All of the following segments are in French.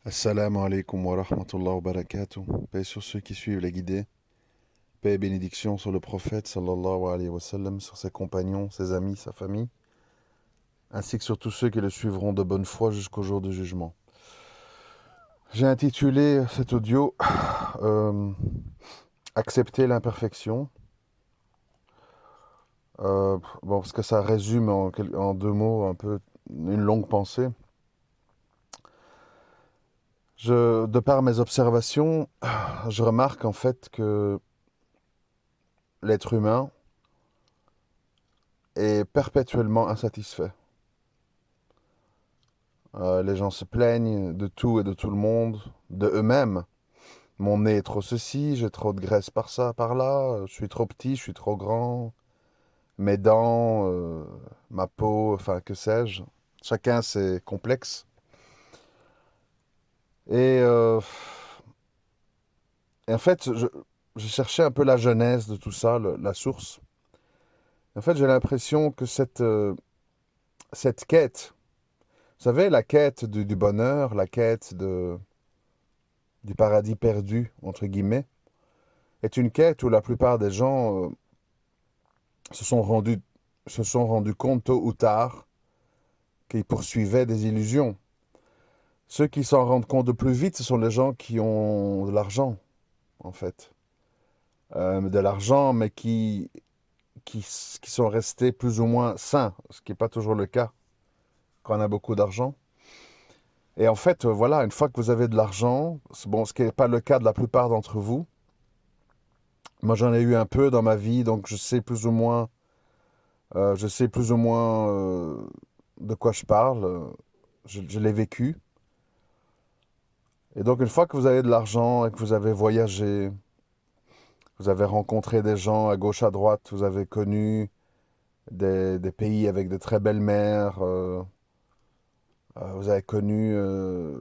Assalamu alaikum wa rahmatullah wa barakatuh. Paix sur ceux qui suivent les guidés. Paix et bénédiction sur le prophète sallallahu alayhi wa sallam, sur ses compagnons, ses amis, sa famille, ainsi que sur tous ceux qui le suivront de bonne foi jusqu'au jour du jugement. J'ai intitulé cet audio euh, Accepter l'imperfection. Bon, parce que ça résume en deux mots un peu une longue pensée. De par mes observations, je remarque en fait que l'être humain est perpétuellement insatisfait. Les gens se plaignent de tout et de tout le monde, de eux-mêmes. Mon nez est trop ceci, j'ai trop de graisse par ça, par là, je suis trop petit, je suis trop grand, mes dents, ma peau, enfin que sais-je. Chacun ses complexes. Et, euh, et en fait, j'ai cherché un peu la genèse de tout ça, la source. En fait, j'ai l'impression que cette quête, vous savez, la quête du bonheur, la quête du paradis perdu, entre guillemets, est une quête où la plupart des gens se sont rendus, se sont rendus compte tôt ou tard qu'ils poursuivaient des illusions. Ceux qui s'en rendent compte de plus vite, ce sont les gens qui ont de l'argent, en fait. De l'argent, mais qui sont restés plus ou moins sains, ce qui n'est pas toujours le cas quand on a beaucoup d'argent. Et en fait, voilà, une fois que vous avez de l'argent, bon, ce qui n'est pas le cas de la plupart d'entre vous, moi j'en ai eu un peu dans ma vie, donc je sais plus ou moins de quoi je parle. Je l'ai vécu. Et donc, une fois que vous avez de l'argent et que vous avez voyagé, vous avez rencontré des gens à gauche, à droite, vous avez connu des pays avec de très belles mers, vous avez connu, je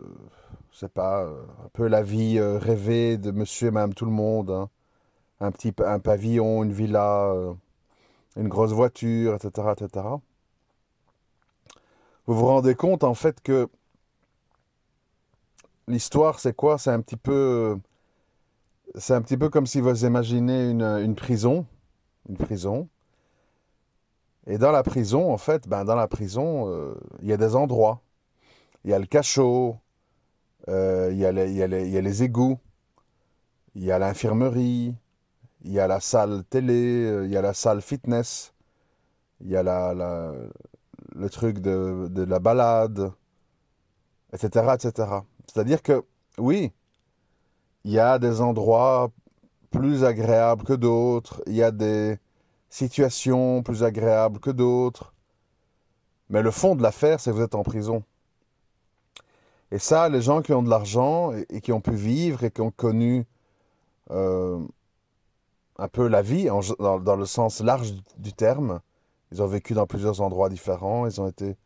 sais pas, un peu la vie rêvée de monsieur et madame tout le monde, hein. Un pavillon, une villa, une grosse voiture, etc., etc. Vous vous rendez compte en fait que l'histoire, c'est quoi? C'est un petit peu comme si vous imaginez une prison, une prison. Et dans la prison, en fait, ben dans la prison, il y a des endroits. Il y a le cachot, il y a les égouts, il y a l'infirmerie, il y a la salle télé, il y a la salle fitness, il y a le truc de la balade, etc., etc. C'est-à-dire que, oui, il y a des endroits plus agréables que d'autres, il y a des situations plus agréables que d'autres, mais le fond de l'affaire, c'est que vous êtes en prison. Et ça, les gens qui ont de l'argent et qui ont pu vivre et qui ont connu euh, un peu la vie dans le sens large du terme, ils ont vécu dans plusieurs endroits différents, ils ont été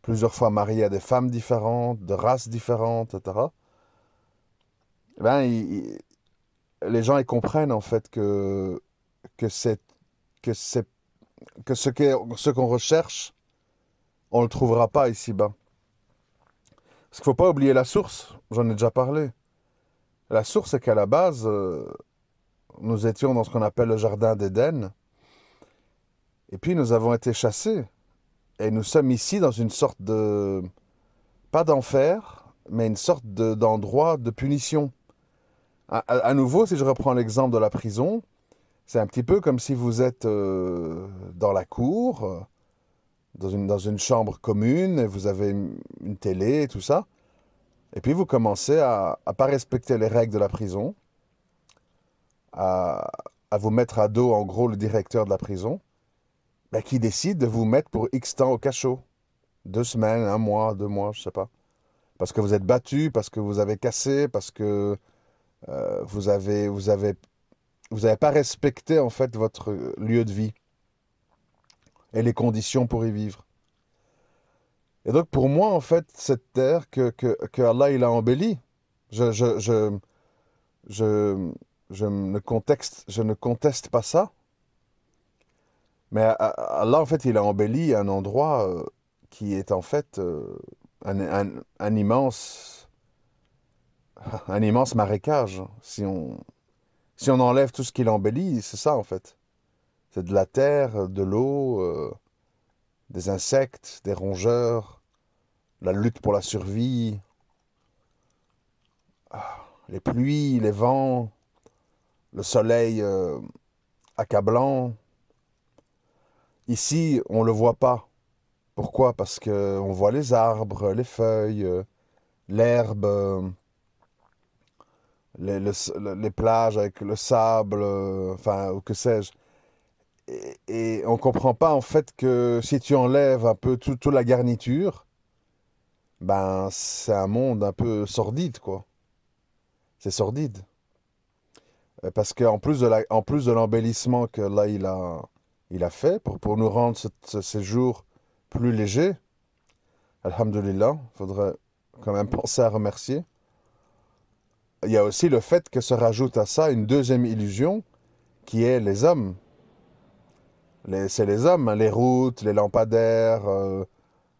plusieurs fois mariés à des femmes différentes, de races différentes, etc. Eh ben, les gens ils comprennent en fait que c'est que c'est que ce qu'on recherche, on le trouvera pas ici-bas. Parce qu'il faut pas oublier la source. J'en ai déjà parlé. La source, c'est qu'à la base, nous étions dans ce qu'on appelle le jardin d'Éden, et puis nous avons été chassés. Et nous sommes ici dans une sorte de, pas d'enfer, mais une sorte d'endroit de punition. À nouveau, si je reprends l'exemple de la prison, c'est un petit peu comme si vous êtes dans la cour, dans une chambre commune, et vous avez une télé et tout ça. Et puis vous commencez à pas respecter les règles de la prison, à, à vous mettre à dos en gros le directeur de la prison, ben, qui décide de vous mettre pour X temps au cachot. 2 semaines, un mois, 2 mois, je sais pas. Parce que vous êtes battu, parce que vous avez cassé, parce que vous vous avez pas respecté en fait votre lieu de vie et les conditions pour y vivre. Et donc pour moi en fait cette terre que Allah il a embellie, je je je je je ne conteste pas ça, mais Allah en fait il a embelli un endroit qui est en fait un immense un immense marécage. Si on enlève tout ce qui l'embellit, c'est ça en fait. C'est de la terre, de l'eau, des insectes, des rongeurs, la lutte pour la survie, les pluies, les vents, le soleil accablant. Ici, on ne le voit pas. Pourquoi? Parce qu'on voit les arbres, les feuilles, l'herbe, les plages avec le sable, enfin, ou que sais-je. Et on ne comprend pas en fait que si tu enlèves un peu toute la garniture, ben c'est un monde un peu sordide, quoi. C'est sordide. Parce qu'en plus en plus de l'embellissement que là il a fait pour nous rendre ce séjour plus léger, alhamdulillah, faudrait quand même penser à remercier. Il y a aussi le fait que se rajoute à ça une deuxième illusion qui est les hommes. C'est les hommes, hein, les routes, les lampadaires,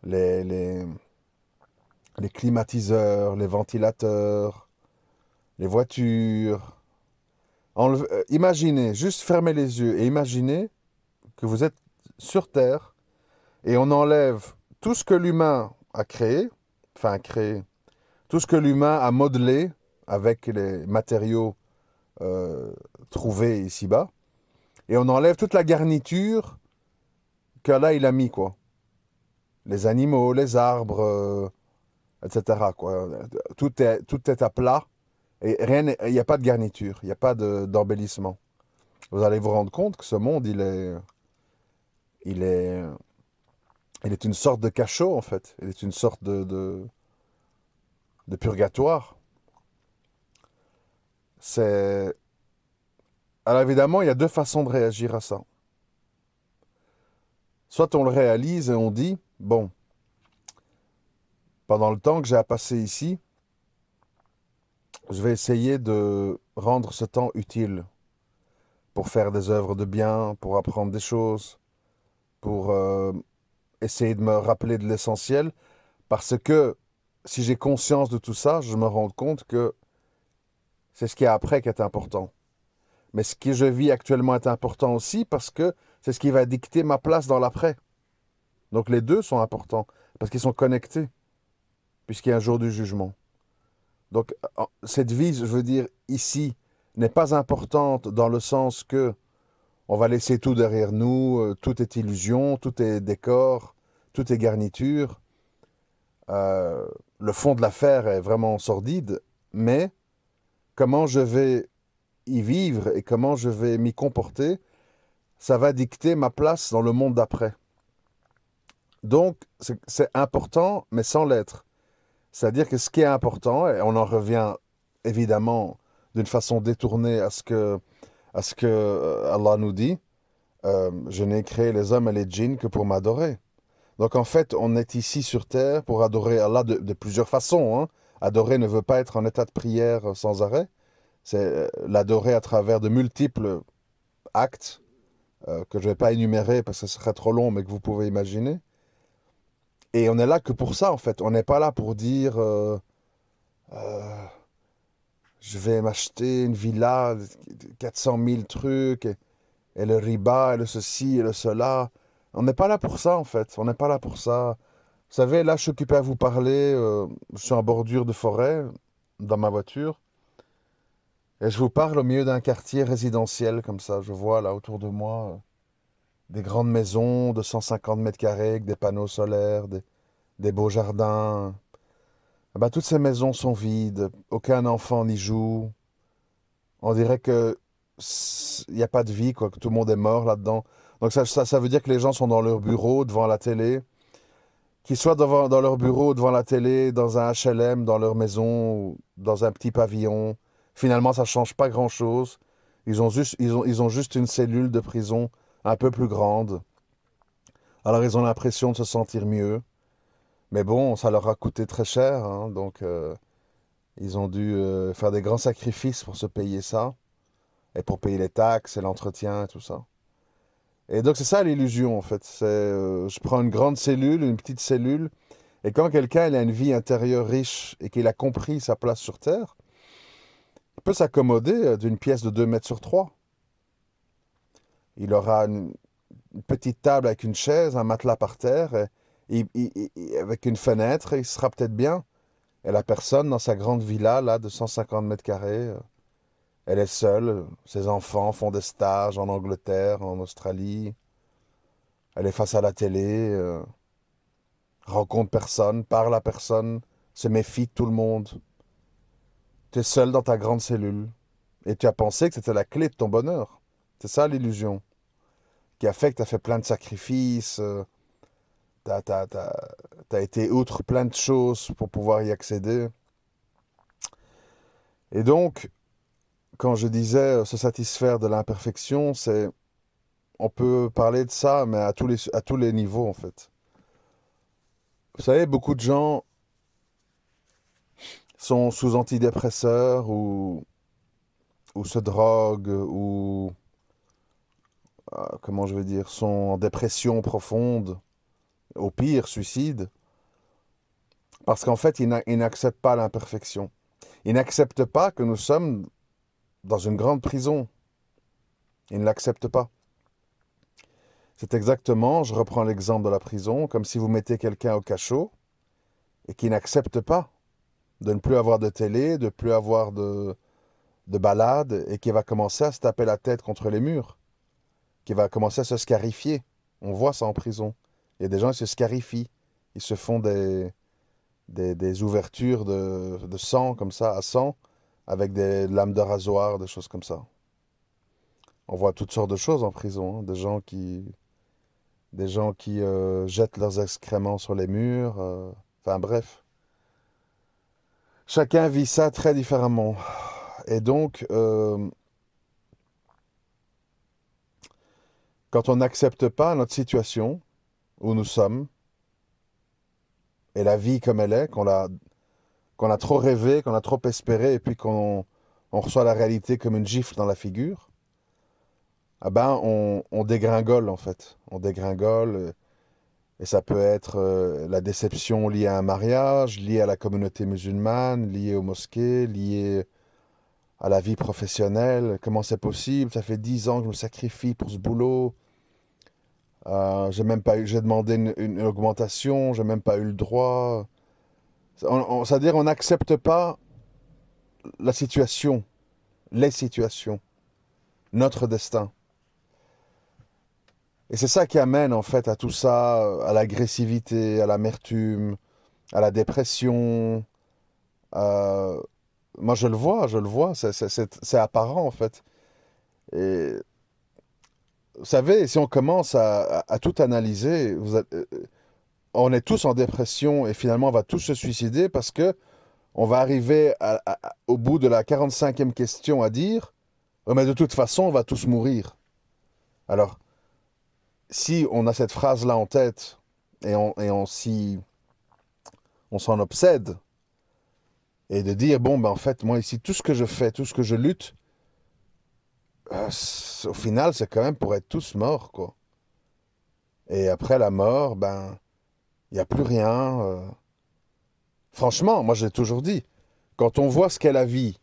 les, les, les climatiseurs, les ventilateurs, les voitures. Imaginez, juste fermez les yeux et imaginez que vous êtes sur Terre et on enlève tout ce que l'humain a créé, enfin créé, tout ce que l'humain a modelé avec les matériaux euh, trouvés ici-bas, et on enlève toute la garniture qu'Allah il a mis, quoi. Les animaux, les arbres, etc., quoi. Tout est à plat, et rien, il n'y a pas de garniture, il n'y a pas d'embellissement. Vous allez vous rendre compte que ce monde, il est, il est une sorte de cachot, en fait. Il est une sorte de purgatoire. C'est... Alors évidemment, il y a deux façons de réagir à ça. Soit on le réalise et on dit, bon, pendant le temps que j'ai à passer ici, je vais essayer de rendre ce temps utile pour faire des œuvres de bien, pour apprendre des choses, pour essayer de me rappeler de l'essentiel, parce que si j'ai conscience de tout ça, je me rends compte que c'est ce qu'il y a après qui est important. Mais ce que je vis actuellement est important aussi parce que c'est ce qui va dicter ma place dans l'après. Donc les deux sont importants parce qu'ils sont connectés, puisqu'il y a un jour du jugement. Donc cette vie, je veux dire, ici, n'est pas importante dans le sens que on va laisser tout derrière nous, tout est illusion, tout est décor, tout est garniture. Euh, le fond de l'affaire est vraiment sordide, mais comment je vais y vivre et comment je vais m'y comporter, ça va dicter ma place dans le monde d'après. Donc, c'est important, mais sans l'être. C'est-à-dire que ce qui est important, et on en revient évidemment d'une façon détournée à ce que Allah nous dit, je n'ai créé les hommes et les djinns que pour m'adorer. Donc en fait, on est ici sur Terre pour adorer Allah de plusieurs façons, hein. Adorer ne veut pas être en état de prière sans arrêt, c'est l'adorer à travers de multiples actes que je ne vais pas énumérer parce que ce serait trop long, mais que vous pouvez imaginer. Et on est là que pour ça, en fait. On n'est pas là pour dire euh, je vais m'acheter une villa, 400 000 trucs, et le riba, et le ceci, et le cela. On n'est pas là pour ça, en fait. On n'est pas là pour ça. Vous savez, là, je suis occupé à vous parler. Je suis en bordure de forêt, dans ma voiture. Et je vous parle au milieu d'un quartier résidentiel, comme ça. Je vois là autour de moi des grandes maisons de 150 mètres carrés, avec des panneaux solaires, des beaux jardins. Ah bah, toutes ces maisons sont vides, aucun enfant n'y joue. On dirait que il n'y a pas de vie, quoi, que tout le monde est mort là-dedans. Donc ça veut dire que les gens sont dans leur bureau, devant la télé, qu'ils soient dans leur bureau, devant la télé, dans un HLM, dans leur maison, ou dans un petit pavillon. Finalement, ça ne change pas grand-chose. Ils ont juste une cellule de prison un peu plus grande. Alors ils ont l'impression de se sentir mieux. Mais bon, ça leur a coûté très cher, hein, donc ils ont dû faire des grands sacrifices pour se payer ça, et pour payer les taxes et l'entretien et tout ça. Et donc c'est ça l'illusion en fait. Je prends une grande cellule, une petite cellule, et quand quelqu'un il a une vie intérieure riche et qu'il a compris sa place sur Terre, peut s'accommoder d'une pièce de 2 mètres sur 3. Il aura une petite table avec une chaise, un matelas par terre, avec une fenêtre, et il sera peut-être bien. Et la personne, dans sa grande villa, là, de 150 mètres carrés, elle est seule. Ses enfants font des stages en Angleterre, en Australie. Elle est face à la télé, rencontre personne, parle à personne, se méfie de tout le monde. Tu es seul dans ta grande cellule. Et tu as pensé que c'était la clé de ton bonheur. C'est ça l'illusion. Qui a fait que tu as fait plein de sacrifices, t'as été outre plein de choses pour pouvoir y accéder. Et donc, quand je disais se satisfaire de l'imperfection, on peut parler de ça, mais à tous les niveaux, en fait. Vous savez, beaucoup de gens sont sous antidépresseurs ou se droguent ou, comment je vais dire, sont en dépression profonde, au pire, suicide, parce qu'en fait, ils n'acceptent pas l'imperfection. Ils n'acceptent pas que nous sommes dans une grande prison. Ils ne l'acceptent pas. C'est exactement, je reprends l'exemple de la prison, comme si vous mettez quelqu'un au cachot et qui n'accepte pas de ne plus avoir de télé, de ne plus avoir de balade, et qui va commencer à se taper la tête contre les murs, qui va commencer à se scarifier. On voit ça en prison. Il y a des gens qui se scarifient. Ils se font des ouvertures de sang, comme ça, à sang, avec des lames de rasoir, des choses comme ça. On voit toutes sortes de choses en prison, hein. Des gens qui jettent leurs excréments sur les murs. Enfin bref. Chacun vit ça très différemment. Et donc, quand on n'accepte pas notre situation, où nous sommes, et la vie comme elle est, qu'on a trop rêvé, qu'on a trop espéré, et puis on reçoit la réalité comme une gifle dans la figure, ah ben on dégringole en fait. On dégringole, et ça peut être la déception liée à un mariage, liée à la communauté musulmane, liée aux mosquées, liée à la vie professionnelle. Comment c'est possible? Ça fait 10 ans que je me sacrifie pour ce boulot. J'ai demandé une augmentation, j'ai même pas eu le droit. C'est-à-dire on n'accepte pas la situation, les situations, notre destin. Et c'est ça qui amène en fait à tout ça, à l'agressivité, à l'amertume, à la dépression. euh, Moi je le vois, c'est apparent en fait. Et vous savez, si on commence à tout analyser, on est tous en dépression et finalement on va tous se suicider parce que on va arriver au bout de la 45e question à dire, oh, mais de toute façon on va tous mourir. Alors, si on a cette phrase-là en tête on s'en obsède, et de dire, bon, ben en fait, moi ici, tout ce que je fais, tout ce que je lutte, au final, c'est quand même pour être tous morts, quoi. Et après la mort, ben, il n'y a plus rien. Franchement, moi j'ai toujours dit, quand on voit ce qu'est la vie,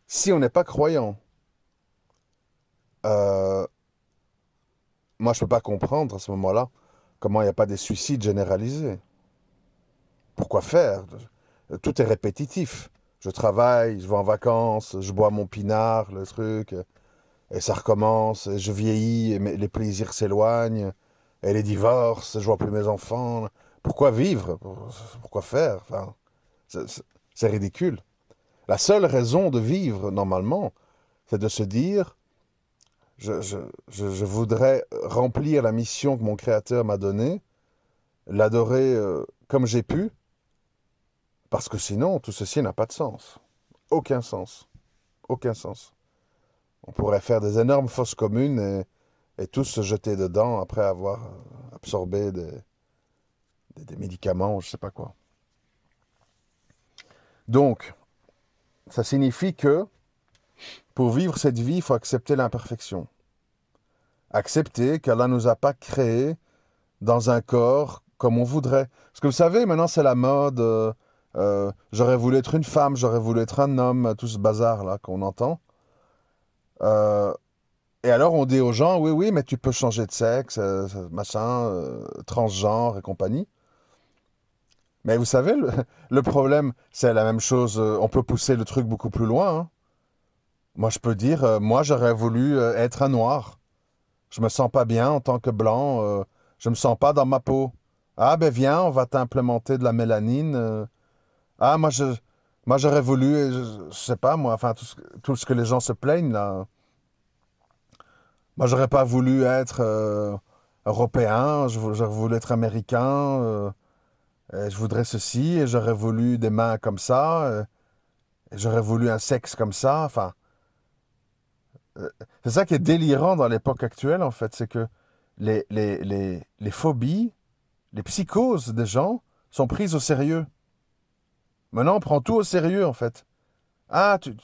si on n'est pas croyant, euh, moi je peux pas comprendre à ce moment-là comment il n'y a pas des suicides généralisés. Pourquoi faire? Tout est répétitif. Je travaille, je vais en vacances, je bois mon pinard, le truc, et ça recommence, et je vieillis, et les plaisirs s'éloignent, et les divorces, je vois plus mes enfants. Pourquoi vivre? Pourquoi faire? Enfin, c'est ridicule. La seule raison de vivre, normalement, c'est de se dire, je voudrais remplir la mission que mon Créateur m'a donnée, l'adorer comme j'ai pu, parce que sinon, tout ceci n'a pas de sens. Aucun sens. Aucun sens. On pourrait faire des énormes fosses communes et tous se jeter dedans après avoir absorbé des médicaments ou je sais pas quoi. Donc, ça signifie que pour vivre cette vie, il faut accepter l'imperfection. Accepter qu'Allah ne nous a pas créés dans un corps comme on voudrait. Parce que vous savez, maintenant c'est la mode, J'aurais voulu être une femme, j'aurais voulu être un homme, tout ce bazar-là qu'on entend. Euh, et alors on dit aux gens, oui, oui, mais tu peux changer de sexe, machin, transgenre et compagnie. Mais vous savez, le problème, c'est la même chose, on peut pousser le truc beaucoup plus loin, hein. Moi, je peux dire, moi, j'aurais voulu être un noir. Je me sens pas bien en tant que blanc, je me sens pas dans ma peau. Ah, ben viens, on va t'implémenter de la mélanine. Ah, moi, j'aurais voulu, je sais pas, moi, enfin, tout ce que les gens se plaignent, là. Moi, j'aurais pas voulu être européen, j'aurais voulu être américain, et je voudrais ceci, et j'aurais voulu des mains comme ça, et j'aurais voulu un sexe comme ça. Enfin, euh, c'est ça qui est délirant dans l'époque actuelle, en fait, c'est que les phobies, les psychoses des gens sont prises au sérieux. Maintenant, on prend tout au sérieux, en fait. Ah, tu-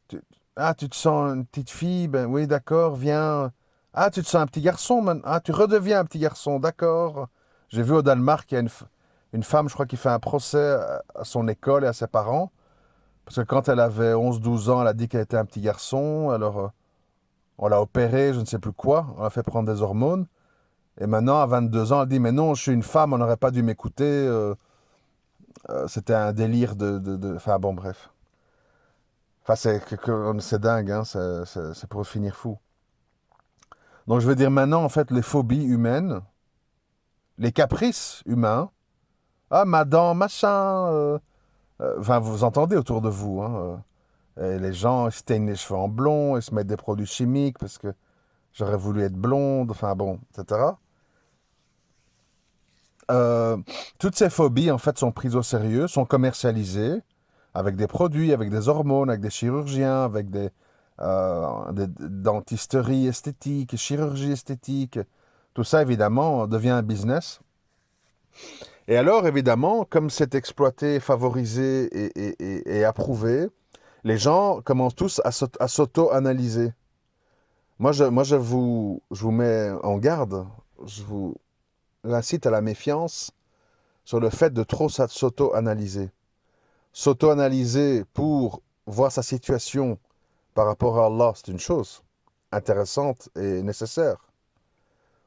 tu te sens une petite fille, ben oui, d'accord, viens. Ah, tu te sens un petit garçon, man. Ah, tu redeviens un petit garçon, d'accord. J'ai vu au Danemark, il y a une femme, je crois, qui fait un procès à son école et à ses parents. Parce que quand elle avait 11 12 ans, elle a dit qu'elle était un petit garçon. Alors, on l'a opérée, je ne sais plus quoi. On l'a fait prendre des hormones. Et maintenant, à 22 ans, elle dit, mais non, je suis une femme, on n'aurait pas dû m'écouter. C'était un délire Enfin, bon, bref. Enfin, c'est dingue, hein, c'est pour finir fou. Donc, je veux dire, maintenant, en fait, les phobies humaines, les caprices humains, ah, madame, machin, enfin, vous entendez autour de vous, hein, et les gens ils se teignent les cheveux en blond, ils se mettent des produits chimiques parce que j'aurais voulu être blonde, enfin, bon, etc. Euh, Toutes ces phobies, en fait, sont prises au sérieux, sont commercialisées avec des produits, avec des hormones, avec des chirurgiens, avec des dentisteries esthétiques, chirurgie esthétique. Tout ça, évidemment, devient un business. Et alors, évidemment, comme c'est exploité, favorisé et approuvé, les gens commencent tous à s'auto-analyser. Moi, je vous mets en garde, je vous incite à la méfiance sur le fait de trop s'auto-analyser. S'auto-analyser pour voir sa situation par rapport à Allah, c'est une chose intéressante et nécessaire.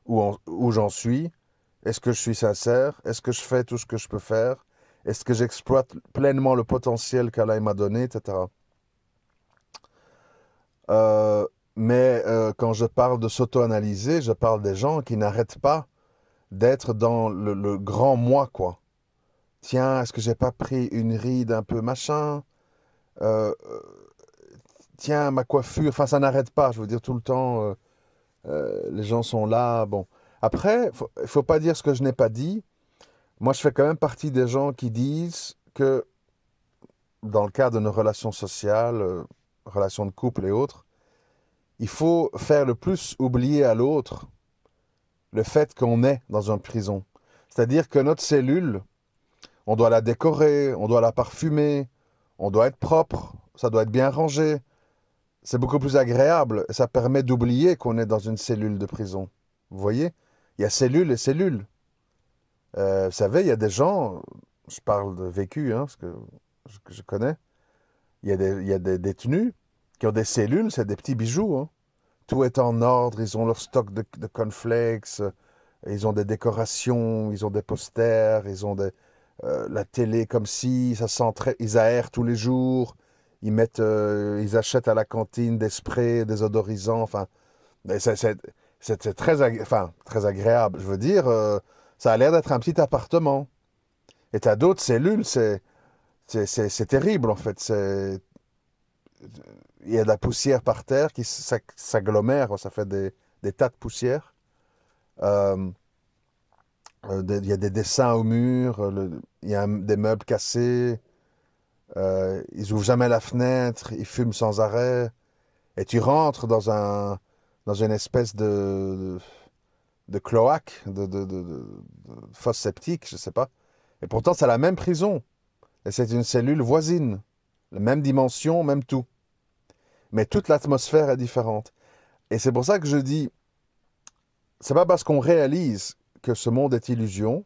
Où j'en suis? Est-ce que je suis sincère? Est-ce que je fais tout ce que je peux faire? Est-ce que j'exploite pleinement le potentiel qu'Allah m'a donné, etc. Euh, mais quand je parle de s'auto-analyser, je parle des gens qui n'arrêtent pas d'être dans le grand moi, quoi. Tiens, est-ce que j'ai pas pris une ride un peu machin? Euh, Tiens, ma coiffure, enfin, ça n'arrête pas, je veux dire, tout le temps, les gens sont là, bon. Après, il faut pas dire ce que je n'ai pas dit. Moi, je fais quand même partie des gens qui disent que, dans le cadre de nos relations sociales, relations de couple et autres, il faut faire le plus oublier à l'autre le fait qu'on est dans une prison. C'est-à-dire que notre cellule, on doit la décorer, on doit la parfumer, on doit être propre, ça doit être bien rangé. C'est beaucoup plus agréable et ça permet d'oublier qu'on est dans une cellule de prison. Vous voyez? Il y a cellules et cellules. Vous savez, il y a des gens, je parle de vécu, hein, parce que je connais, il y a des détenus qui ont des cellules, c'est des petits bijoux, hein. Tout est en ordre, ils ont leur stock de cornflakes, ils ont des décorations, ils ont des posters, ils ont la télé comme si, ça sent ils aèrent tous les jours, ils achètent à la cantine des sprays, des odorisants, enfin, mais c'est enfin, très agréable. Je veux dire, ça a l'air d'être un petit appartement. Et t'as d'autres cellules, c'est terrible en fait. Il y a de la poussière par terre qui s'agglomère, ça fait des tas de poussière. Euh, il y a des dessins au mur, il y a des meubles cassés, ils ouvrent jamais la fenêtre, ils fument sans arrêt. Et tu rentres dans une espèce de cloaque, de fosse septique, je sais pas. Et pourtant, c'est la même prison. Et c'est une cellule voisine. La même dimension, même tout. Mais toute l'atmosphère est différente. Et c'est pour ça que je dis, c'est pas parce qu'on réalise que ce monde est illusion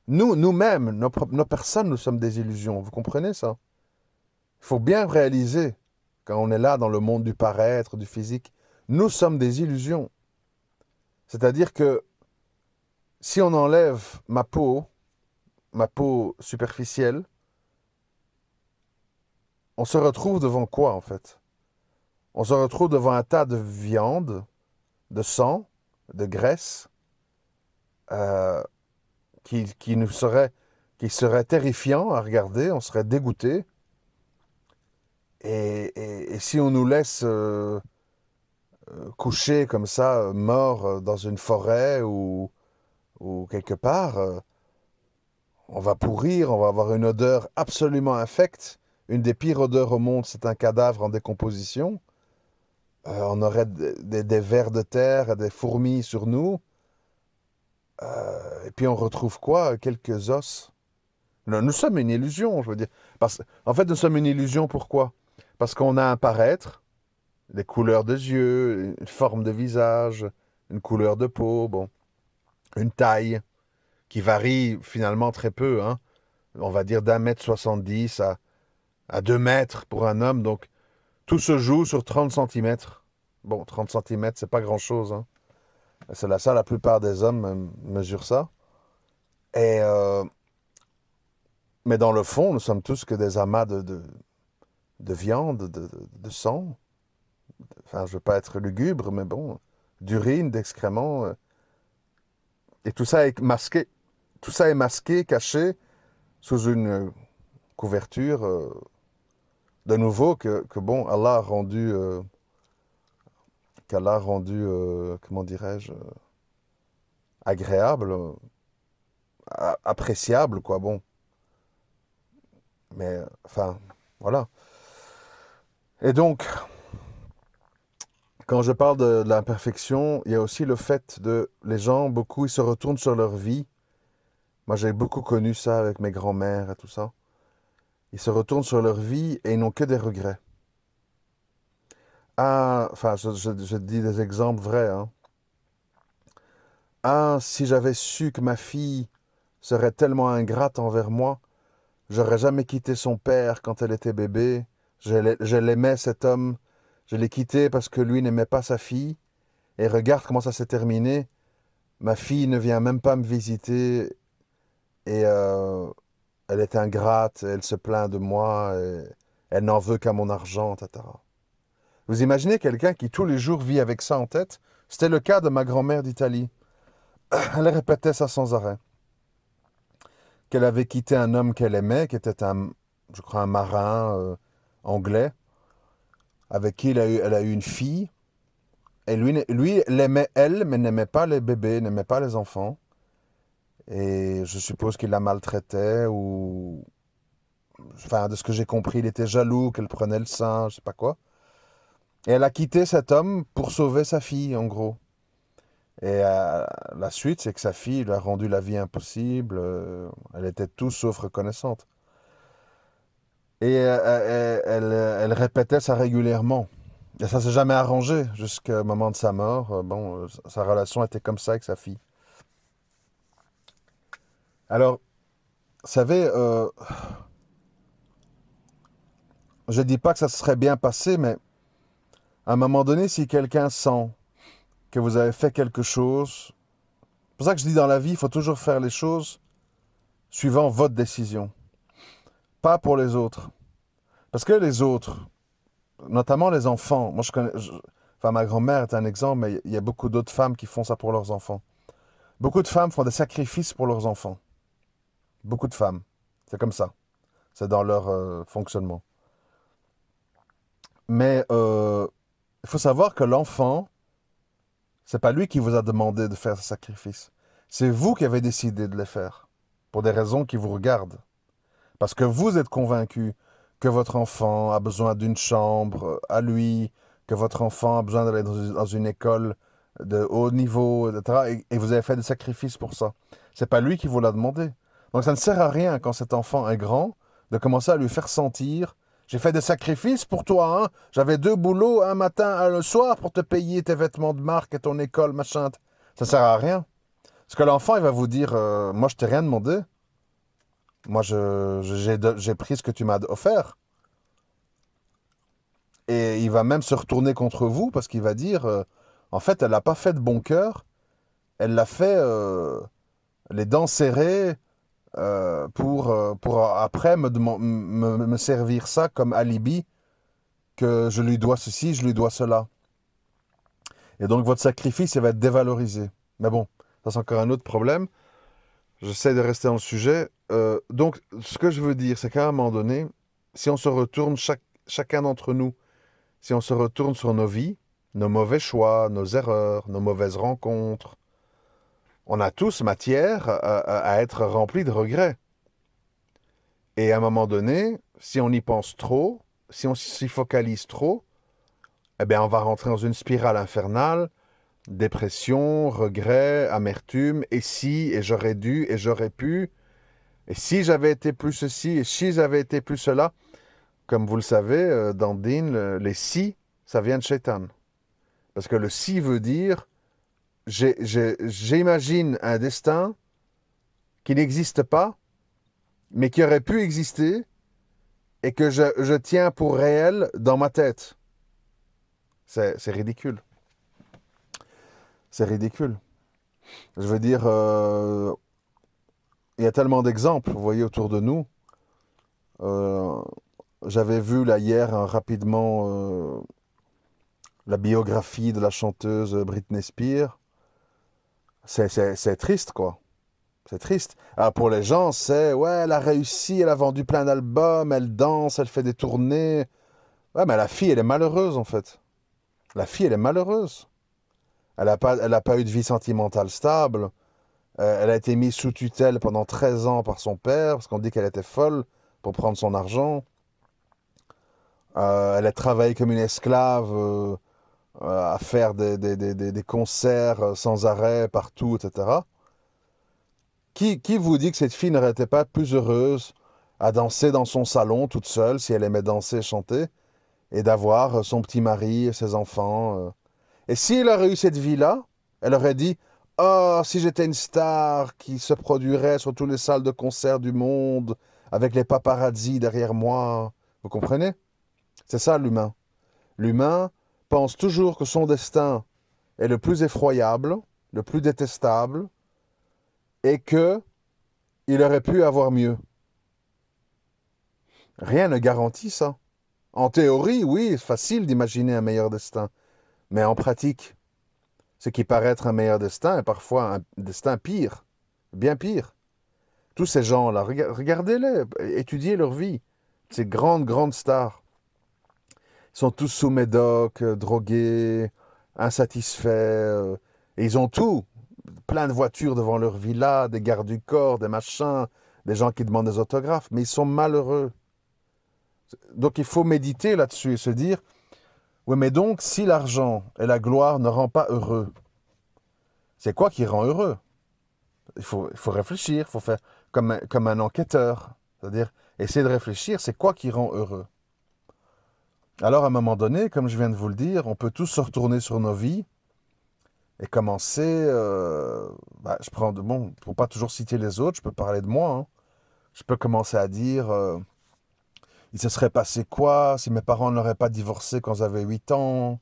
Nous-mêmes, nos personnes, nous sommes des illusions. Vous comprenez ça? Il faut bien réaliser, quand on est là dans le monde du paraître, du physique, nous sommes des illusions. C'est-à-dire que si on enlève ma peau superficielle, on se retrouve devant quoi en fait? On se retrouve devant un tas de viande, de sang, de graisse, euh, qui serait terrifiant à regarder, on serait dégoûté. Et si on nous laisse coucher comme ça, mort dans une forêt ou quelque part, on va pourrir, on va avoir une odeur absolument infecte. Une des pires odeurs au monde, c'est un cadavre en décomposition. On aurait des vers de terre, des fourmis sur nous. Et puis on retrouve quoi? Quelques os. Nous sommes une illusion, je veux dire. En fait, nous sommes une illusion, pourquoi? Parce qu'on a un paraître, des couleurs de yeux, une forme de visage, une couleur de peau, bon, une taille qui varie finalement très peu, hein. On va dire d'1,70 m à 2 mètres pour un homme, donc tout se joue sur 30 centimètres. Bon, 30 centimètres, c'est pas grand-chose, hein. C'est ça, la plupart des hommes mesurent ça. Et, mais dans le fond, nous sommes tous que des amas de viande, de sang. Enfin, je veux pas être lugubre, mais bon, d'urine, d'excréments. Et tout ça est masqué. Tout ça est masqué, caché, sous une couverture, de nouveau, que bon, Allah a rendu, qu'Allah a rendu, comment dirais-je, agréable, appréciable, quoi, bon. Mais, enfin, voilà. Et donc, quand je parle de l'imperfection, il y a aussi le fait de, les gens, beaucoup, ils se retournent sur leur vie. Moi, j'ai beaucoup connu ça avec mes grands-mères et tout ça. Ils se retournent sur leur vie et ils n'ont que des regrets. Ah, enfin, je dis des exemples vrais, hein. Ah, si j'avais su que ma fille serait tellement ingrate envers moi, j'aurais jamais quitté son père quand elle était bébé. Je l'aimais, cet homme. Je l'ai quitté parce que lui n'aimait pas sa fille. Et regarde comment ça s'est terminé. Ma fille ne vient même pas me visiter. Et elle est ingrate. Elle se plaint de moi. Et elle n'en veut qu'à mon argent, etc. Vous imaginez quelqu'un qui tous les jours vit avec ça en tête? C'était le cas de ma grand-mère d'Italie. Elle répétait ça sans arrêt. Qu'elle avait quitté un homme qu'elle aimait, qui était je crois, un marin anglais, avec qui elle a eu une fille. Et lui l'aimait elle, mais n'aimait pas les bébés, n'aimait pas les enfants. Et je suppose qu'il la maltraitait ou... Enfin, de ce que j'ai compris, il était jaloux qu'elle prenait le sein, je sais pas quoi. Et elle a quitté cet homme pour sauver sa fille, en gros. Et la suite, c'est que sa fille lui a rendu la vie impossible. Elle était tout sauf reconnaissante. Et elle répétait ça régulièrement. Et ça s'est jamais arrangé jusqu'au moment de sa mort. Bon, sa relation était comme ça avec sa fille. Alors, vous savez, je dis pas que ça se serait bien passé, mais à un moment donné, si quelqu'un sent que vous avez fait quelque chose, c'est pour ça que je dis dans la vie, il faut toujours faire les choses suivant votre décision, pas pour les autres. Parce que les autres, notamment les enfants, moi je connais, enfin ma grand-mère est un exemple, mais il y a beaucoup d'autres femmes qui font ça pour leurs enfants. Beaucoup de femmes font des sacrifices pour leurs enfants. Beaucoup de femmes. C'est comme ça. C'est dans leur fonctionnement. Mais il faut savoir que l'enfant, c'est pas lui qui vous a demandé de faire ce sacrifice. C'est vous qui avez décidé de les faire. Pour des raisons qui vous regardent. Parce que vous êtes convaincu que votre enfant a besoin d'une chambre à lui, que votre enfant a besoin d'aller dans une école de haut niveau, etc. Et vous avez fait des sacrifices pour ça. C'est pas lui qui vous l'a demandé. Donc ça ne sert à rien quand cet enfant est grand de commencer à lui faire sentir j'ai fait des sacrifices pour toi, hein. J'avais 2 boulots, un matin, un le soir, pour te payer tes vêtements de marque et ton école, machin. Ça sert à rien. Parce que l'enfant, il va vous dire moi, je t'ai rien demandé. Moi, j'ai pris ce que tu m'as offert. Et il va même se retourner contre vous parce qu'il va dire, en fait, elle n'a pas fait de bon cœur, elle l'a fait les dents serrées pour après me servir ça comme alibi que je lui dois ceci, je lui dois cela. Et donc votre sacrifice, il va être dévalorisé. Mais bon, ça c'est encore un autre problème. J'essaie de rester dans le sujet. Donc, ce que je veux dire, c'est qu'à un moment donné, si on se retourne, chacun d'entre nous, si on se retourne sur nos vies, nos mauvais choix, nos erreurs, nos mauvaises rencontres, on a tous matière à être remplis de regrets. Et à un moment donné, si on y pense trop, si on s'y focalise trop, eh bien, on va rentrer dans une spirale infernale, dépression, regret, amertume, et si, et j'aurais dû, et j'aurais pu, et si j'avais été plus ceci, et si j'avais été plus cela. Comme vous le savez, dans Din, les si, ça vient de Shaitan. Parce que le si veut dire, j'imagine un destin qui n'existe pas, mais qui aurait pu exister, et que je tiens pour réel dans ma tête. C'est ridicule. C'est ridicule. Je veux dire, il y a tellement d'exemples, vous voyez, autour de nous. Euh, J'avais vu là hier rapidement la biographie de la chanteuse Britney Spears. C'est triste, quoi. C'est triste. Alors pour les gens, c'est, ouais, elle a réussi, elle a vendu plein d'albums, elle danse, elle fait des tournées. Ouais, mais la fille, elle est malheureuse, en fait. La fille, elle est malheureuse. Elle a pas eu de vie sentimentale stable. Elle a été mise sous tutelle pendant 13 ans par son père, parce qu'on dit qu'elle était folle pour prendre son argent. Elle a travaillé comme une esclave à faire des concerts sans arrêt partout, etc. Qui vous dit que cette fille n'aurait été pas plus heureuse à danser dans son salon toute seule, si elle aimait danser et chanter, et d'avoir son petit mari et ses enfants Et si elle aurait eu cette vie-là, elle aurait dit: oh, si j'étais une star qui se produirait sur toutes les salles de concert du monde, avec les paparazzis derrière moi. Vous comprenez? C'est ça l'humain. L'humain pense toujours que son destin est le plus effroyable, le plus détestable, et que il aurait pu avoir mieux. Rien ne garantit ça. En théorie, oui, c'est facile d'imaginer un meilleur destin. Mais en pratique, ce qui paraît être un meilleur destin est parfois un destin pire, bien pire. Tous ces gens-là, regardez-les, étudiez leur vie. Ces grandes, grandes stars. Ils sont tous sous médoc, drogués, insatisfaits. Et ils ont tout. Plein de voitures devant leur villa, des gardes du corps, des machins, des gens qui demandent des autographes. Mais ils sont malheureux. Donc il faut méditer là-dessus et se dire, oui, mais donc si l'argent et la gloire ne rend pas heureux, c'est quoi qui rend heureux? Il faut réfléchir, il faut faire comme un enquêteur. C'est-à-dire, essayer de réfléchir, c'est quoi qui rend heureux? Alors, à un moment donné, comme je viens de vous le dire, on peut tous se retourner sur nos vies et commencer. Je prends bon, pour pas toujours citer les autres, je peux parler de moi. Hein. Je peux commencer à dire il se serait passé quoi si mes parents n'auraient pas divorcé quand j'avais 8 ans?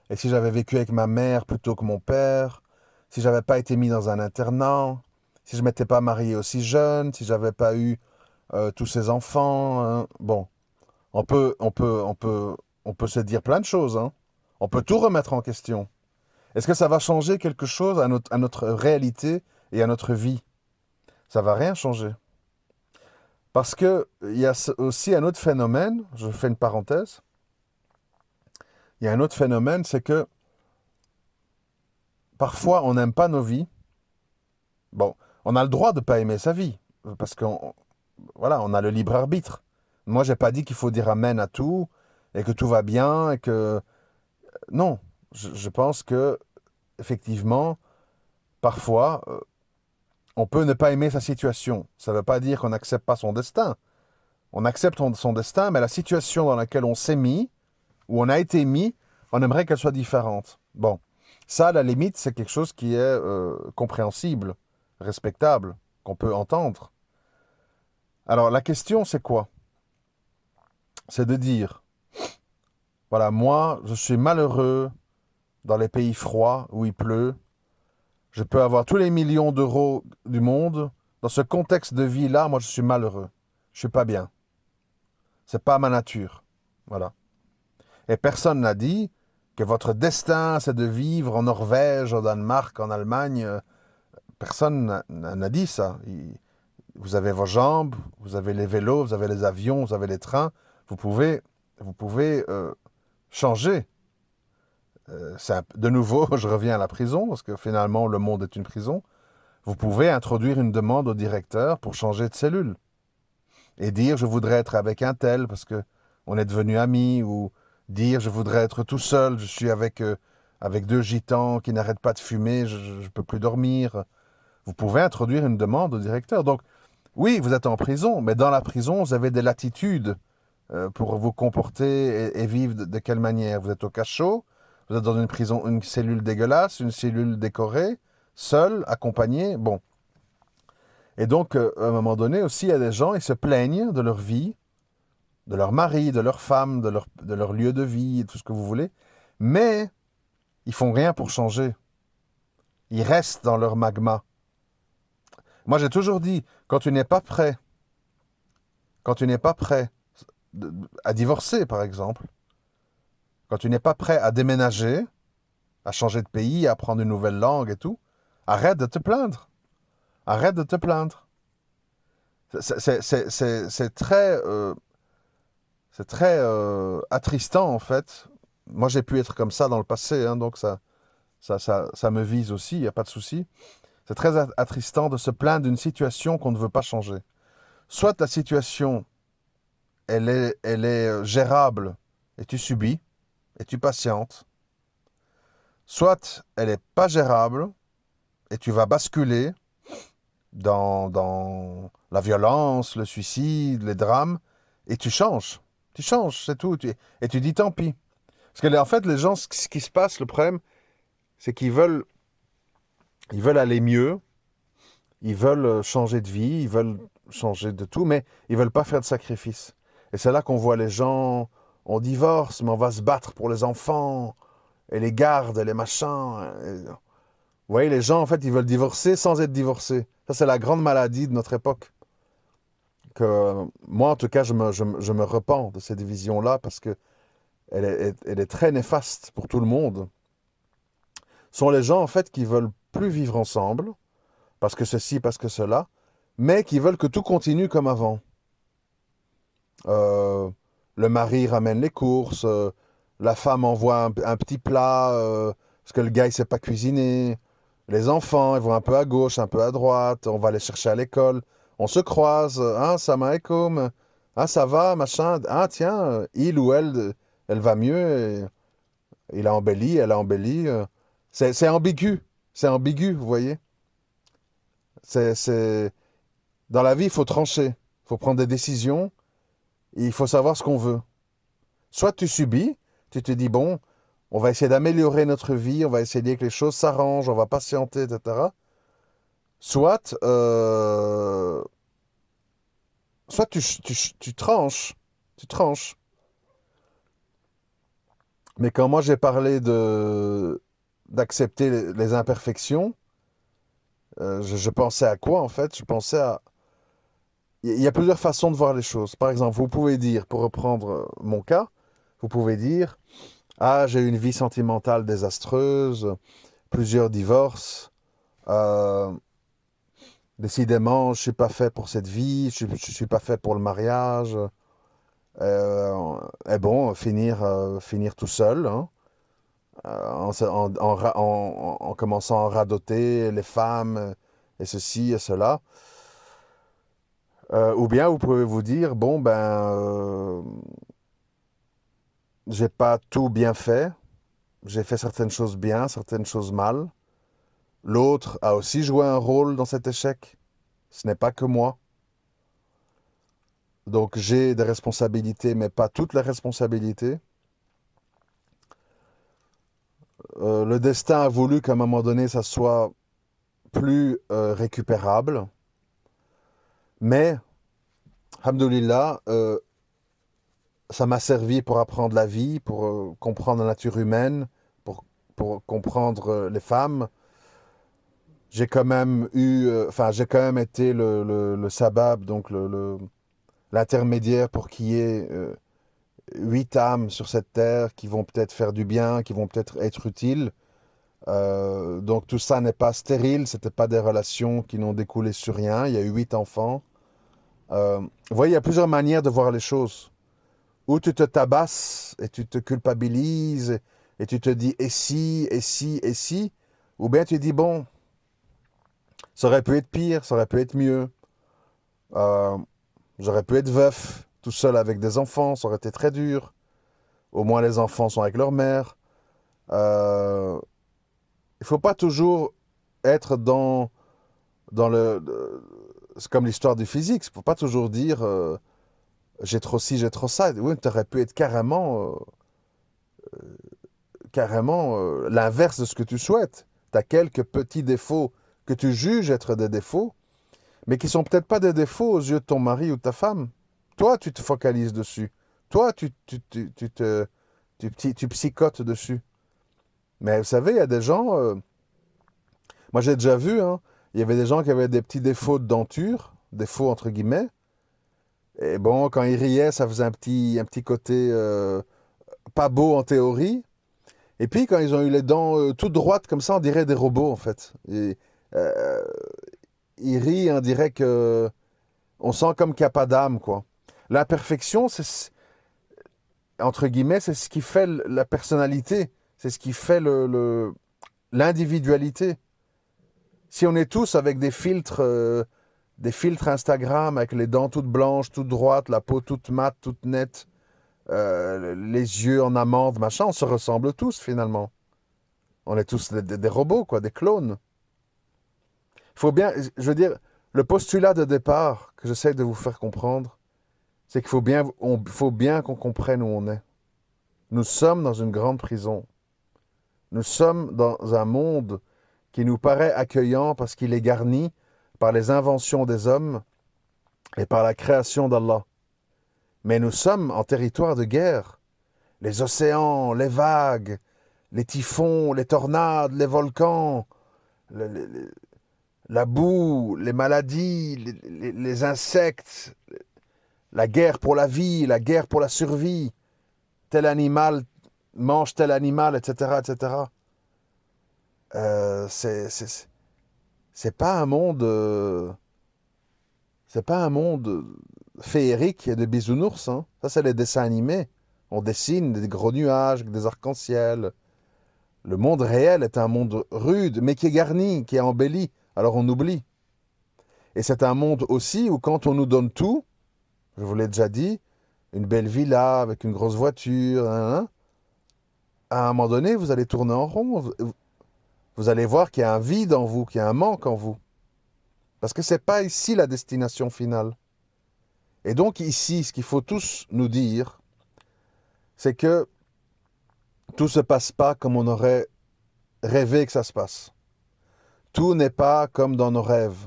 Et si j'avais vécu avec ma mère plutôt que mon père? Si j'avais pas été mis dans un internat? Si je m'étais pas marié aussi jeune? Si j'avais pas eu tous ces enfants? Hein. Bon, on peut se dire plein de choses. Hein. On peut tout remettre en question. Est-ce que ça va changer quelque chose à notre réalité et à notre vie? Ça va rien changer. Parce que il y a aussi un autre phénomène, je fais une parenthèse, il y a un autre phénomène, c'est que parfois on n'aime pas nos vies. Bon, on a le droit de ne pas aimer sa vie, parce qu'on voilà, on a le libre arbitre. Moi, j'ai pas dit qu'il faut dire amen à tout et que tout va bien et que non, je pense que effectivement, parfois, on peut ne pas aimer sa situation. Ça ne veut pas dire qu'on n'accepte pas son destin. On accepte son destin, mais la situation dans laquelle on s'est mis, où on a été mis, on aimerait qu'elle soit différente. Bon, ça, à la limite, c'est quelque chose qui est compréhensible, respectable, qu'on peut entendre. Alors la question c'est quoi? C'est de dire, voilà, moi je suis malheureux dans les pays froids où il pleut, je peux avoir tous les millions d'euros du monde, dans ce contexte de vie-là, moi je suis malheureux, je suis pas bien, c'est pas ma nature, voilà. Et personne n'a dit que votre destin c'est de vivre en Norvège, au Danemark, en Allemagne, personne n'a dit ça. Vous avez vos jambes, vous avez les vélos, vous avez les avions, vous avez les trains. Vous pouvez, vous pouvez changer. De nouveau, je reviens à la prison, parce que finalement, le monde est une prison. Vous pouvez introduire une demande au directeur pour changer de cellule. Et dire, je voudrais être avec un tel, parce que on est devenus amis, ou dire, je voudrais être tout seul, je suis avec deux gitans qui n'arrêtent pas de fumer, je ne peux plus dormir. Vous pouvez introduire une demande au directeur. Donc, oui, vous êtes en prison, mais dans la prison, vous avez des latitudes pour vous comporter et vivre de quelle manière. Vous êtes au cachot, vous êtes dans une prison, une cellule dégueulasse, une cellule décorée, seul, accompagné. Bon. Et donc, à un moment donné aussi, il y a des gens, ils se plaignent de leur vie, de leur mari, de leur femme, de leur lieu de vie, tout ce que vous voulez, mais ils font rien pour changer. Ils restent dans leur magma. Moi, j'ai toujours dit, quand tu n'es pas prêt, quand tu n'es pas prêt à divorcer, par exemple, quand tu n'es pas prêt à déménager, à changer de pays, à apprendre une nouvelle langue et tout, arrête de te plaindre. Arrête de te plaindre. C'est très attristant, en fait. Moi, j'ai pu être comme ça dans le passé, hein, donc ça me vise aussi, il n'y a pas de souci. C'est très attristant de se plaindre d'une situation qu'on ne veut pas changer. Soit la situation, elle est gérable et tu subis et tu patientes. Soit elle n'est pas gérable et tu vas basculer dans la violence, le suicide, les drames, et tu changes. Tu changes, c'est tout. Et tu dis tant pis. Parce que en fait, les gens, ce qui se passe, le problème, c'est qu'ils veulent aller mieux, ils veulent changer de vie, ils veulent changer de tout, mais ils veulent pas faire de sacrifices. Et c'est là qu'on voit les gens, on divorce, mais on va se battre pour les enfants, et les gardes, et les machins. Vous voyez, les gens, en fait, ils veulent divorcer sans être divorcés. Ça, c'est la grande maladie de notre époque. Que moi, en tout cas, je me repens de cette vision-là parce que elle est très néfaste pour tout le monde. Ce sont les gens, en fait, qui veulent plus vivre ensemble, parce que ceci, parce que cela, mais qui veulent que tout continue comme avant. Euh, le mari ramène les courses, la femme envoie un petit plat, parce que le gars, il sait pas cuisiner. Les enfants, ils vont un peu à gauche, un peu à droite, on va les chercher à l'école. On se croise, hein, salam alaikum, ah, ça va, machin, ah, tiens, il ou elle va mieux, et il a embelli, elle a embelli. C'est ambigu, c'est ambigu, vous voyez. C'est... Dans la vie, il faut trancher, il faut prendre des décisions, et il faut savoir ce qu'on veut. Soit tu subis, tu te dis, bon, on va essayer d'améliorer notre vie, on va essayer que les choses s'arrangent, on va patienter, etc. Soit, soit tu tranches, tu tranches. Mais quand moi j'ai parlé d'accepter les imperfections, je pensais à quoi en fait? Je pensais à... Il y a plusieurs façons de voir les choses. Par exemple, vous pouvez dire, pour reprendre mon cas, vous pouvez dire, ah, j'ai eu une vie sentimentale désastreuse, plusieurs divorces, euh, décidément, je suis pas fait pour cette vie, je suis pas fait pour le mariage. Et bon, finir tout seul, hein, en commençant à radoter les femmes et ceci et cela. Ou bien vous pouvez vous dire, bon, ben, j'ai pas tout bien fait, j'ai fait certaines choses bien, certaines choses mal. L'autre a aussi joué un rôle dans cet échec. Ce n'est pas que moi. Donc j'ai des responsabilités, mais pas toutes les responsabilités. Le destin a voulu qu'à un moment donné, ça soit plus récupérable. Mais Alhamdoulilah, ça m'a servi pour apprendre la vie, pour comprendre la nature humaine, pour, pour comprendre les femmes. J'ai quand même j'ai quand même été le sabab, donc l'intermédiaire pour qu'il y ait 8 âmes sur cette terre qui vont peut-être faire du bien, qui vont peut-être être utiles. Donc tout ça n'est pas stérile, c'était pas des relations qui n'ont découlé sur rien. Il y a eu 8 enfants. Vous voyez, il y a plusieurs manières de voir les choses. Ou tu te tabasses et tu te culpabilises et tu te dis et si, et si, et si. Ou bien tu dis bon, ça aurait pu être pire, ça aurait pu être mieux. Euh, J'aurais pu être veuf, tout seul avec des enfants, ça aurait été très dur. Au moins les enfants sont avec leur mère. Euh, il faut pas toujours être dans c'est comme l'histoire du physique. Il faut pas toujours dire j'ai trop ci, j'ai trop ça. Oui, tu aurais pu être carrément l'inverse de ce que tu souhaites. Tu as quelques petits défauts que tu juges être des défauts, mais qui sont peut-être pas des défauts aux yeux de ton mari ou de ta femme. Toi, tu te focalises dessus. Toi, tu psychotes dessus. Mais vous savez, il y a des gens, moi j'ai déjà vu, hein, il y avait des gens qui avaient des petits défauts de denture, défauts entre guillemets, et bon, quand ils riaient, ça faisait un petit côté pas beau en théorie. Et puis quand ils ont eu les dents toutes droites comme ça, on dirait des robots en fait. Et, euh, ils rient, on dirait que on sent comme qu'il n'y a pas d'âme, quoi. L'imperfection, entre guillemets, c'est ce qui fait la personnalité, c'est ce qui fait l'individualité. Si on est tous avec des filtres Instagram, avec les dents toutes blanches, toutes droites, la peau toute mate, toute nette, les yeux en amande, machin, on se ressemble tous finalement. On est tous des robots, quoi, des clones. Il faut bien, je veux dire, le postulat de départ que j'essaie de vous faire comprendre, c'est qu'il faut bien qu'on comprenne où on est. Nous sommes dans une grande prison. Nous sommes dans un monde qui nous paraît accueillant parce qu'il est garni par les inventions des hommes et par la création d'Allah. Mais nous sommes en territoire de guerre. Les océans, les vagues, les typhons, les tornades, les volcans, le- le- la boue, les maladies, les insectes, la guerre pour la vie, la guerre pour la survie, tel animal mange tel animal, etc., etc. Euh, c'est c'est c'est pas un monde c'est pas un monde féerique et de bisounours, hein. Ça c'est les dessins animés. On dessine des gros nuages, des arcs-en-ciel. Le monde réel est un monde rude, mais qui est garni, qui est embelli. Alors on oublie. Et c'est un monde aussi où quand on nous donne tout, je vous l'ai déjà dit, une belle villa avec une grosse voiture, hein, à un moment donné, vous allez tourner en rond. Vous allez voir qu'il y a un vide en vous, qu'il y a un manque en vous. Parce que c'est pas ici la destination finale. Et donc ici, ce qu'il faut tous nous dire, c'est que tout se passe pas comme on aurait rêvé que ça se passe. Tout n'est pas comme dans nos rêves.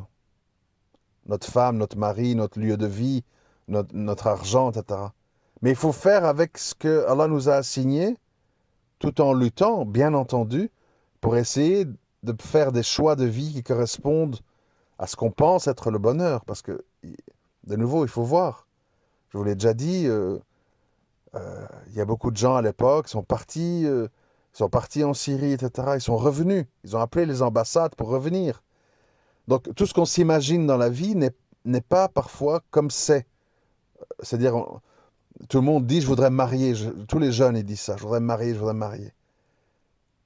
Notre femme, notre mari, notre lieu de vie, notre argent, etc. Mais il faut faire avec ce que Allah nous a assigné, tout en luttant, bien entendu, pour essayer de faire des choix de vie qui correspondent à ce qu'on pense être le bonheur. Parce que, de nouveau, il faut voir. Je vous l'ai déjà dit, il y a beaucoup de gens à l'époque qui sont partis en Syrie, etc. Ils sont revenus. Ils ont appelé les ambassades pour revenir. Donc tout ce qu'on s'imagine dans la vie n'est pas parfois comme c'est. C'est-à-dire, tout le monde dit je voudrais me marier. Tous les jeunes ils disent ça. Je voudrais me marier, je voudrais me marier.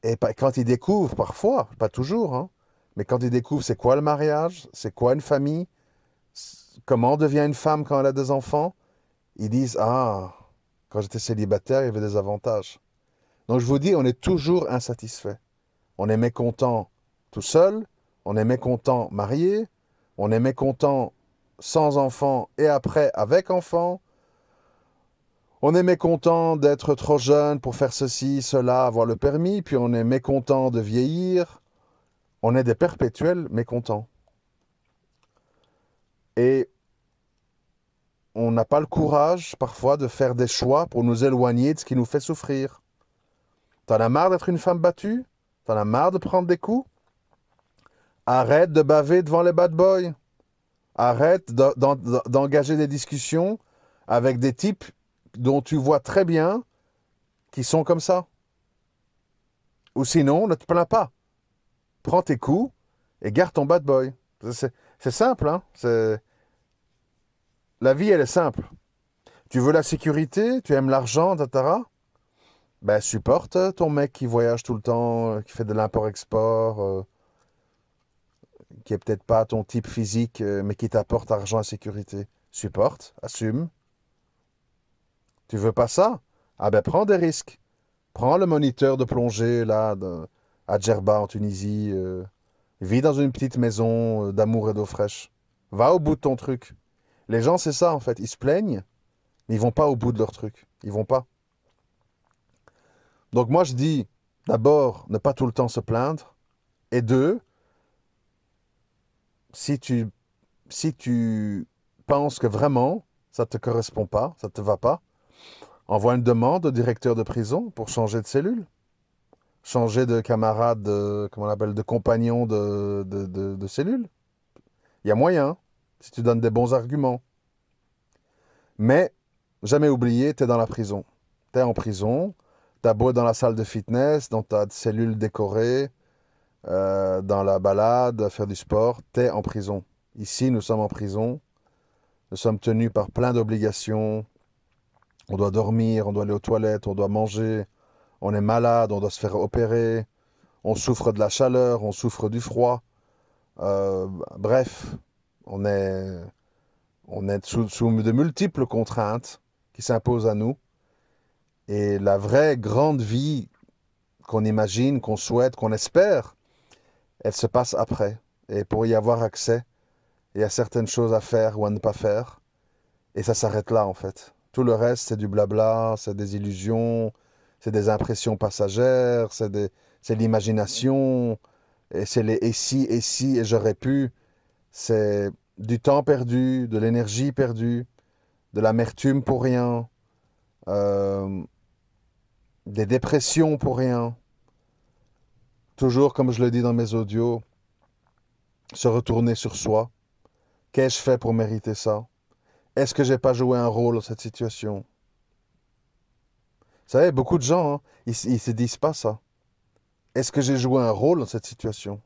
Et quand ils découvrent, parfois, pas toujours, hein, mais quand ils découvrent c'est quoi le mariage, c'est quoi une famille, comment on devient une femme quand elle a des enfants, ils disent ah, quand j'étais célibataire, il y avait des avantages. Donc je vous dis, on est toujours insatisfait. On est mécontent tout seul, on est mécontent marié, on est mécontent sans enfant et après avec enfant. On est mécontent d'être trop jeune pour faire ceci, cela, avoir le permis, puis on est mécontent de vieillir. On est des perpétuels mécontents. Et n'a pas le courage, parfois, de faire des choix pour nous éloigner de ce qui nous fait souffrir. T'en as marre d'être une femme battue? T'en as marre de prendre des coups? Arrête de baver devant les bad boys. Arrête d'engager des discussions avec des types dont tu vois très bien qu'ils sont comme ça. Ou sinon, ne te plains pas. Prends tes coups et garde ton bad boy. C'est simple, hein? La vie, elle est simple. Tu veux la sécurité, tu aimes l'argent, etc. Ben, supporte ton mec qui voyage tout le temps, qui fait de l'import-export, qui est peut-être pas ton type physique, mais qui t'apporte argent et sécurité. Supporte, assume. Tu veux pas ça? Ah ben, prends des risques. Prends le moniteur de plongée, là, à Djerba, en Tunisie. Vis dans une petite maison d'amour et d'eau fraîche. Va au bout de ton truc. Les gens, c'est ça, en fait. Ils se plaignent, mais ils vont pas au bout de leur truc. Ils vont pas. Donc moi, je dis, d'abord, ne pas tout le temps se plaindre. Et deux, si tu, si tu penses que vraiment, ça ne te correspond pas, ça ne te va pas, envoie une demande au directeur de prison pour changer de cellule. Changer de camarade, comment on appelle, de compagnon de cellule. Il y a moyen, si tu donnes des bons arguments. Mais, jamais oublier, tu es dans la prison. Tu es en prison, tu as beau être dans la salle de fitness, dans ta cellule décorée, dans la balade, faire du sport, tu es en prison. Ici, nous sommes en prison. Nous sommes tenus par plein d'obligations. On doit dormir, on doit aller aux toilettes, on doit manger. On est malade, on doit se faire opérer. On souffre de la chaleur, on souffre du froid. Bref, on est, on est sous de multiples contraintes qui s'imposent à nous. Et la vraie grande vie qu'on imagine, qu'on souhaite, qu'on espère, elle se passe après. Et pour y avoir accès, il y a certaines choses à faire ou à ne pas faire. Et ça s'arrête là, en fait. Tout le reste, c'est du blabla, c'est des illusions, c'est des impressions passagères, c'est l'imagination, et c'est les et si, et j'aurais pu. C'est du temps perdu, de l'énergie perdue, de l'amertume pour rien, euh, des dépressions pour rien. Toujours, comme je le dis dans mes audios, se retourner sur soi. Qu'ai-je fait pour mériter ça? Est-ce que j'ai pas joué un rôle dans cette situation? Vous savez, beaucoup de gens, hein, ils se disent pas ça. Est-ce que j'ai joué un rôle dans cette situation?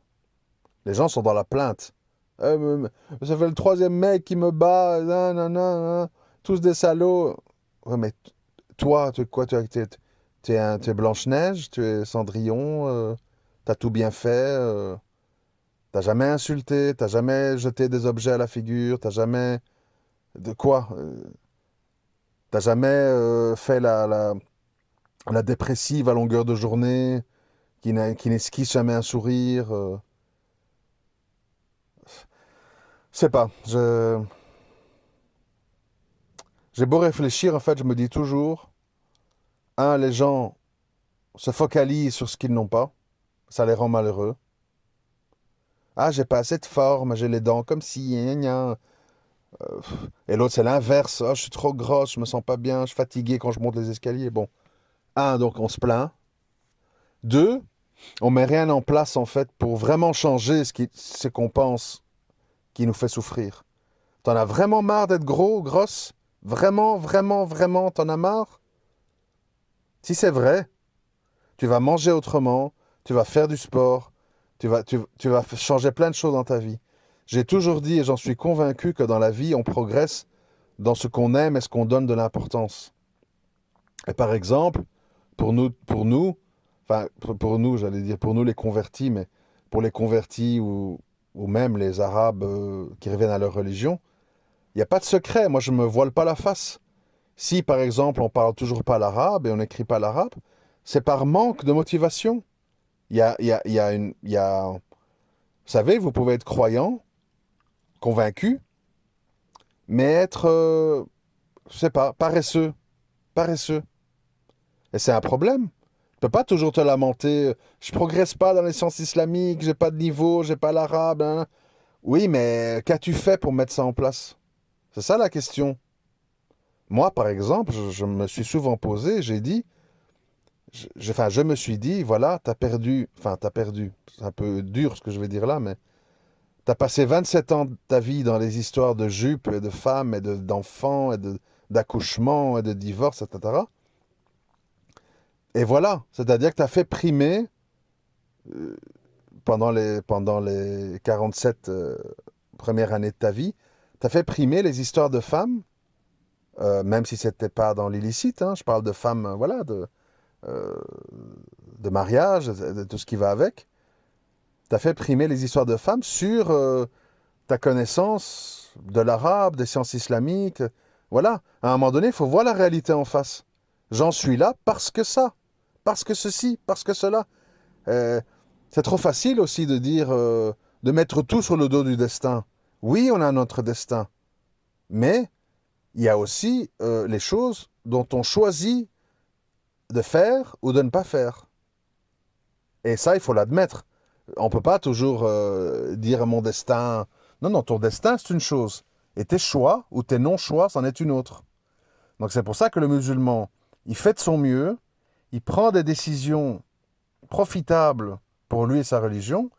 Les gens sont dans la plainte. Ça fait le troisième mec qui me bat, nan, nan, nan, nan, tous des salauds. Ouais, mais toi, tu es quoi? Tu es Blanche-Neige, tu es Cendrillon, t'as tout bien fait, t'as jamais insulté, t'as jamais jeté des objets à la figure, t'as jamais... De quoi? T'as jamais fait la dépressive à longueur de journée, qui n'esquisse jamais un sourire. Je sais pas. J'ai beau réfléchir, en fait, je me dis toujours, les gens se focalisent sur ce qu'ils n'ont pas. Ça les rend malheureux. Ah, j'ai pas assez de forme, j'ai les dents comme si, gna, gna. Et l'autre, c'est l'inverse. Ah, je suis trop grosse, je me sens pas bien, je suis fatigué quand je monte les escaliers. Bon. Donc on se plaint. Deux, on met rien en place, en fait, pour vraiment changer ce qu'on pense qui nous fait souffrir. T'en as vraiment marre d'être gros, grosse? Vraiment, vraiment, vraiment, t'en as marre? Si c'est vrai, tu vas manger autrement, tu vas faire du sport, tu vas changer plein de choses dans ta vie. J'ai toujours dit, et j'en suis convaincu, que dans la vie, on progresse dans ce qu'on aime et ce qu'on donne de l'importance. Et par exemple, pour nous, j'allais dire pour nous les convertis, mais pour les convertis ou même les Arabes qui reviennent à leur religion, il n'y a pas de secret. Moi, je ne me voile pas la face. Si, par exemple, on parle toujours pas l'arabe et on n'écrit pas l'arabe, c'est par manque de motivation. Il y a... Vous savez, vous pouvez être croyant, convaincu, mais être, je sais pas, paresseux. Paresseux. Et c'est un problème. Tu peux pas toujours te lamenter. Je progresse pas dans les sciences islamiques, j'ai pas de niveau, j'ai pas l'arabe. Hein. Oui, mais qu'as-tu fait pour mettre ça en place? C'est ça la question. Moi, par exemple, je me suis souvent posé, j'ai dit, enfin, je me suis dit, voilà, t'as perdu, c'est un peu dur ce que je vais dire là, mais t'as passé 27 ans de ta vie dans les histoires de jupes et de femmes et d'enfants et d'accouchements et de divorces, etc. Et voilà, c'est-à-dire que t'as fait primer euh, pendant les 47 premières années de ta vie, t'as fait primer les histoires de femmes, même si c'était pas dans l'illicite, hein, je parle de femmes, voilà, euh, de mariage, de tout ce qui va avec. Tu as fait primer les histoires de femmes sur ta connaissance de l'arabe, des sciences islamiques. Voilà, à un moment donné, il faut voir la réalité en face. J'en suis là parce que ça, parce que ceci, parce que cela. Euh, c'est trop facile aussi de dire, de mettre tout sur le dos du destin. Oui, on a notre destin, mais il y a aussi les choses dont on choisit de faire ou de ne pas faire. Et ça, il faut l'admettre. On ne peut pas toujours dire mon destin. Non, non, ton destin, c'est une chose. Et tes choix ou tes non-choix, c'en est une autre. Donc c'est pour ça que le musulman, il fait de son mieux, il prend des décisions profitables pour lui et sa religion,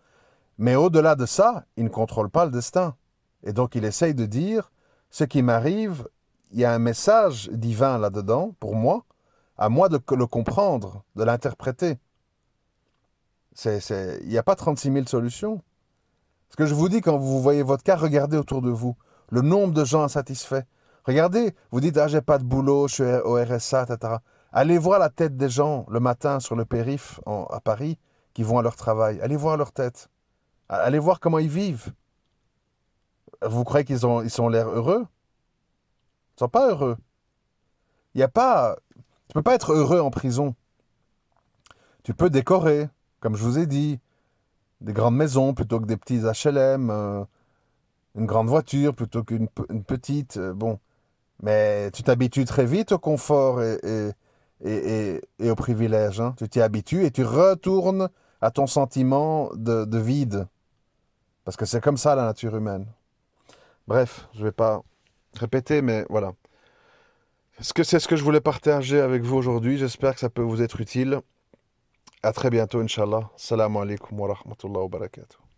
mais au-delà de ça, il ne contrôle pas le destin. Et donc il essaye de dire, ce qui m'arrive, il y a un message divin là-dedans, pour moi, à moi de le comprendre, de l'interpréter. Il n'y a pas 36 000 solutions. Ce que je vous dis quand vous voyez votre cas, regardez autour de vous. Le nombre de gens insatisfaits. Regardez, vous dites, ah, j'ai pas de boulot, je suis au RSA, etc. Allez voir la tête des gens le matin sur le périph' à Paris qui vont à leur travail. Allez voir leur tête. Allez voir comment ils vivent. Vous croyez ils sont l'air heureux? Ils sont pas heureux. Il y a pas, tu peux pas être heureux en prison. Tu peux décorer, comme je vous ai dit, des grandes maisons plutôt que des petits HLM, une grande voiture plutôt une petite. Bon, mais tu t'habitues très vite au confort et au privilège. Hein. Tu t'y habitues et tu retournes à ton sentiment de vide. Parce que c'est comme ça la nature humaine. Bref, je ne vais pas répéter, mais voilà. C'est ce que je voulais partager avec vous aujourd'hui. J'espère que ça peut vous être utile. À très bientôt, Inch'Allah. Salam alaikum wa rahmatullahi wa barakatuh.